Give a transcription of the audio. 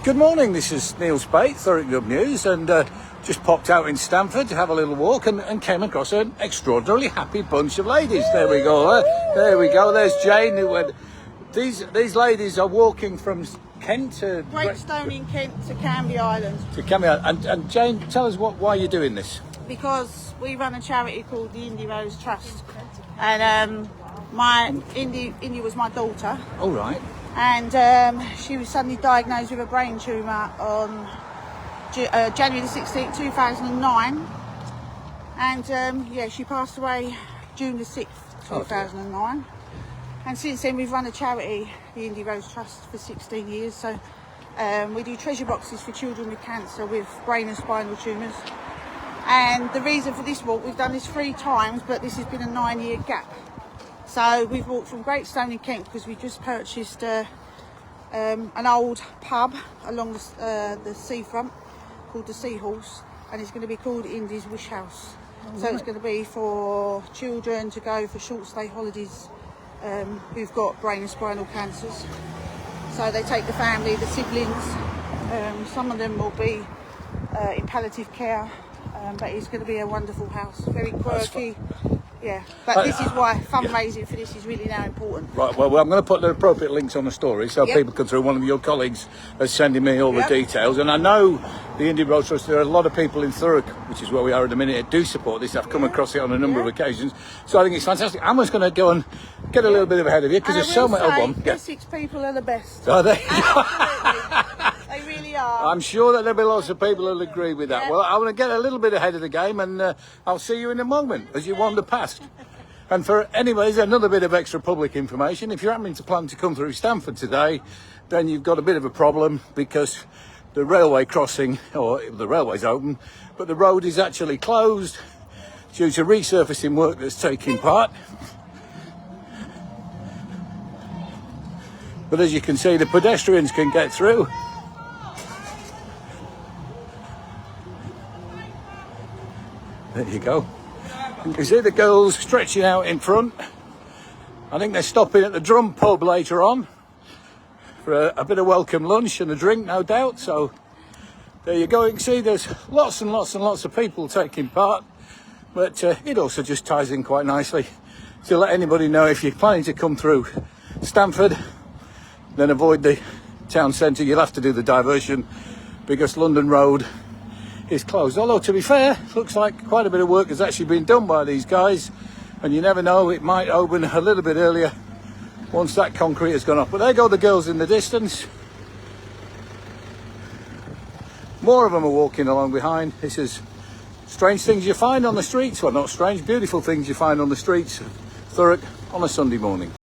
Good morning, this is Neil Spate, Thurrock Good News, and just popped out in Stamford to have a little walk and came across an extraordinarily happy bunch of ladies. There we go, there we go, there's Jane. These ladies are walking from Kent to... Greatstone in Kent to Canby Island. To Canby Island. And Jane, tell us why you're doing this. Because we run a charity called the Indee Rose Trust. And Indee was my daughter. All right. And she was suddenly diagnosed with a brain tumour on January the 16th, 2009. And she passed away June the 6th, 2009. And since then we've run a charity, the Indee Rose Trust, for 16 years. So we do treasure boxes for children with cancer, with brain and spinal tumours. And the reason for this walk, we've done this 3 times, but this has been a 9-year gap. So we've walked from Greatstone in Kent because we just purchased an old pub along the seafront called the Seahorse, and it's going to be called Indee's Wish House. So it's going to be for children to go for short stay holidays who've got brain and spinal cancers. So they take the family, the siblings, some of them will be in palliative care, but it's going to be a wonderful house, very quirky. Yeah, but this is why fundraising for this is really now important. Right, well, I'm going to put the appropriate links on the story so people can through. One of your colleagues is sending me all the details, and I know the Indee Rose Trust, there are a lot of people in Thurrock, which is where we are at the minute, that do support this. I've come across it on a number of occasions, so I think it's fantastic. I'm just going to go and get a little bit ahead of you, because there's so much... The 6 people are the best. Are they? Absolutely. They really are. I'm sure that there'll be lots of people who'll agree with that. Well, I want to get a little bit ahead of the game, and I'll see you in a moment as you wander past. And for anyways, another bit of extra public information. If you're happening to plan to come through Stamford today, then you've got a bit of a problem, because the railway crossing, or the railway's open, but the road is actually closed due to resurfacing work that's taking part. But as you can see, the pedestrians can get through. There you go. You can see the girls stretching out in front. I think they're stopping at the Drum Pub later on for a bit of welcome lunch and a drink, no doubt. So there you go. You can see there's lots and lots and lots of people taking part. But it also just ties in quite nicely to let anybody know, if you're planning to come through Stamford, then avoid the town centre. You'll have to do the diversion because London Road is closed. Although, to be fair, looks like quite a bit of work has actually been done by these guys, and you never know, it might open a little bit earlier once that concrete has gone up. But there go the girls in the distance. More of them are walking along behind. This is strange things you find on the streets. Well, not strange, beautiful things you find on the streets of Thurrock on a Sunday morning.